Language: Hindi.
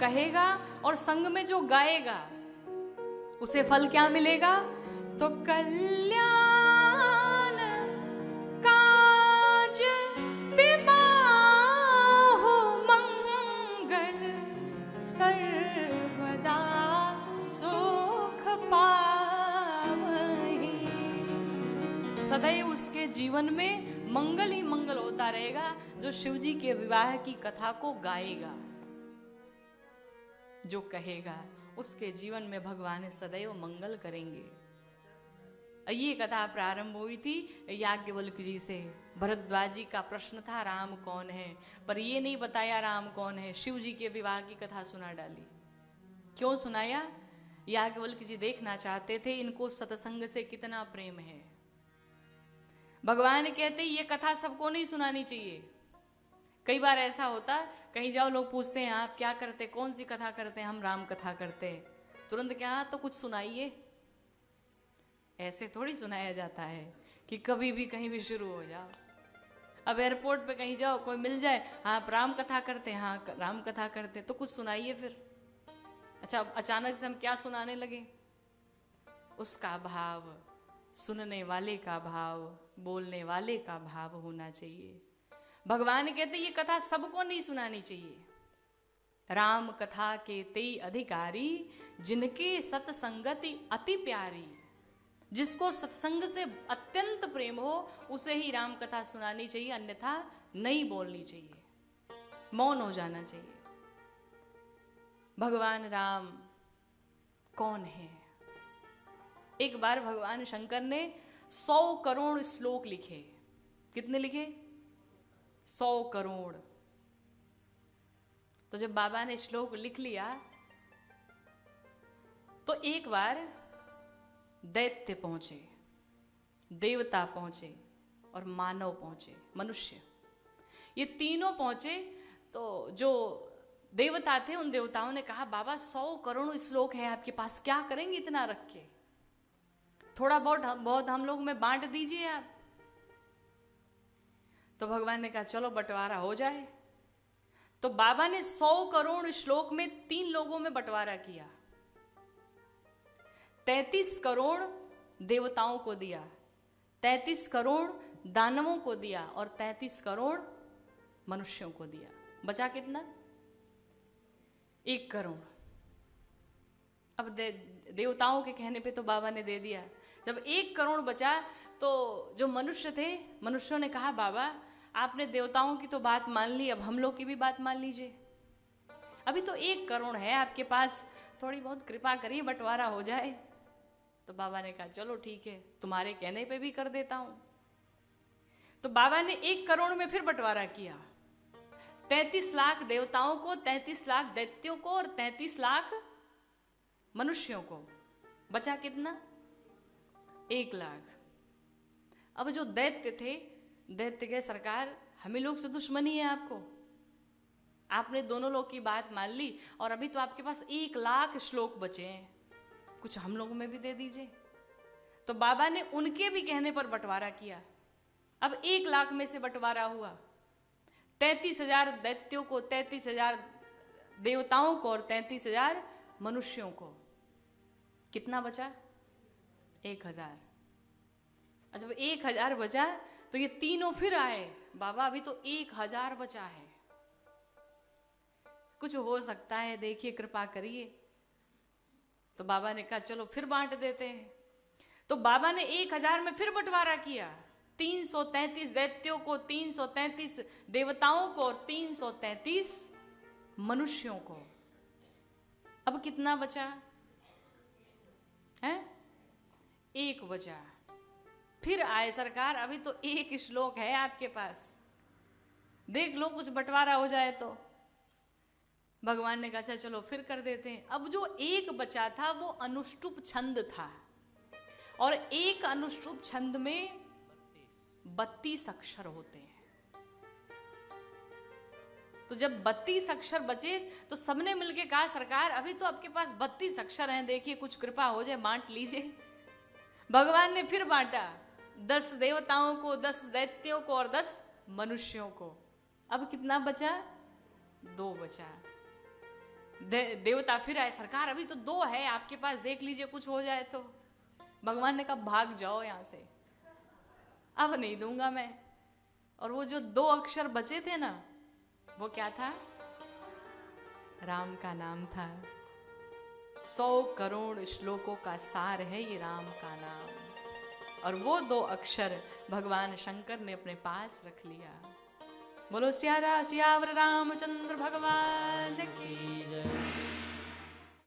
कहेगा और संग में जो गाएगा उसे फल क्या मिलेगा? तो कल्याण काज विवाह मंगल सर्वदा सुख पावहीं। सदैव उसके जीवन में मंगल ही मंगल होता रहेगा जो शिव जी के विवाह की कथा को गाएगा, जो कहेगा, उसके जीवन में भगवान सदैव मंगल करेंगे। ये कथा प्रारंभ हुई थी याज्ञवल्क्य जी से। भरद्वाज जी का प्रश्न था राम कौन है, पर ये नहीं बताया राम कौन है, शिव जी के विवाह की कथा सुना डाली। क्यों सुनाया? याज्ञवल्क्य जी देखना चाहते थे इनको सत्संग से कितना प्रेम है। भगवान कहते ये कथा सबको नहीं सुनानी चाहिए। कई बार ऐसा होता, कहीं जाओ लोग पूछते हैं आप क्या करते, कौन सी कथा करते हैं? हम राम कथा करते हैं। तुरंत क्या, तो कुछ सुनाइए। ऐसे थोड़ी सुनाया जाता है कि कभी भी कहीं भी शुरू हो जाओ। अब एयरपोर्ट पे कहीं जाओ, कोई मिल जाए, हाँ राम कथा करते हैं, हाँ राम कथा करते हैं, तो कुछ सुनाइए फिर। अच्छा, अचानक से हम क्या सुनाने लगे? उसका भाव, सुनने वाले का भाव, बोलने वाले का भाव होना चाहिए। भगवान कहते ये कथा सबको नहीं सुनानी चाहिए। राम कथा के तेई अधिकारी, जिनके सत्संगति अति प्यारी। जिसको सत्संग से अत्यंत प्रेम हो उसे ही राम कथा सुनानी चाहिए, अन्यथा नहीं बोलनी चाहिए, मौन हो जाना चाहिए। भगवान राम कौन है? एक बार भगवान शंकर ने 100 करोड़ श्लोक लिखे। कितने लिखे? 100 करोड़। तो जब बाबा ने श्लोक लिख लिया तो एक बार दैत्य पहुंचे, देवता पहुंचे और मानव पहुंचे, मनुष्य, ये तीनों पहुंचे। तो जो देवता थे उन देवताओं ने कहा बाबा 100 करोड़ श्लोक है आपके पास, क्या करेंगे इतना रख के? थोड़ा बहुत हम लोग में बांट दीजिए आप। तो भगवान ने कहा चलो बंटवारा हो जाए। तो बाबा ने 100 करोड़ श्लोक में 3 लोगों में बंटवारा किया। 33 करोड़ देवताओं को दिया, 33 करोड़ दानवों को दिया और 33 करोड़ मनुष्यों को दिया। बचा कितना? 1 करोड़। अब देवताओं के कहने पे तो बाबा ने दे दिया। जब 1 करोड़ बचा तो जो मनुष्य थे, मनुष्यों ने कहा बाबा आपने देवताओं की तो बात मान ली, अब हम लोग की भी बात मान लीजिए। अभी तो 1 करोड़ है आपके पास, थोड़ी बहुत कृपा करिए बंटवारा हो जाए। तो बाबा ने कहा चलो ठीक है, तुम्हारे कहने पे भी कर देता हूं। तो बाबा ने 1 करोड़ में फिर बंटवारा किया। 33 लाख देवताओं को, 33 लाख दैत्यों को और 33 लाख मनुष्यों को। बचा कितना? 1 लाख। अब जो दैत्य थे, दैत्य के सरकार हमें लोग से दुश्मनी है आपको, आपने दोनों लोग की बात मान ली और अभी तो आपके पास 1 लाख श्लोक बचे हैं, कुछ हम लोगों में भी दे दीजिए। तो बाबा ने उनके भी कहने पर बंटवारा किया। अब 1 लाख में से बंटवारा हुआ। 33,000 दैत्यों को, 33,000 देवताओं को और 33,000 मनुष्यों को। कितना बचा? 1,000। अच्छा, 1,000 बचा तो ये तीनों फिर आए, बाबा अभी तो 1,000 बचा है, कुछ हो सकता है, देखिए कृपा करिए। तो बाबा ने कहा चलो फिर बांट देते हैं। तो बाबा ने 1,000 में फिर बंटवारा किया। 333 दैत्यों को, 333 देवताओं को और 333 मनुष्यों को। अब कितना बचा है? 1 बचा। फिर आए सरकार, अभी तो 1 श्लोक है आपके पास, देख लो कुछ बंटवारा हो जाए तो। भगवान ने कहा अच्छा चलो फिर कर देते हैं। अब जो 1 बचा था वो अनुष्टुप छंद था और एक अनुष्टुप छंद में 32 अक्षर होते हैं। तो जब 32 अक्षर बचे तो सबने मिलके कहा सरकार अभी तो आपके पास 32 अक्षर हैं, देखिए कुछ कृपा हो जाए, बांट लीजिए। भगवान ने फिर बांटा, 10 देवताओं को, 10 दैत्यों को और 10 मनुष्यों को। अब कितना बचा? 2 बचा। देवता फिर आए, सरकार अभी तो 2 है आपके पास, देख लीजिए कुछ हो जाए तो। भगवान ने कहा भाग जाओ यहां से, अब नहीं दूंगा मैं। और वो जो 2 अक्षर बचे थे ना, वो क्या था? राम का नाम था। 100 करोड़ श्लोकों का सार है ये राम का नाम। और वो 2 अक्षर भगवान शंकर ने अपने पास रख लिया। बोलो सियावर रामचंद्र भगवान की जय।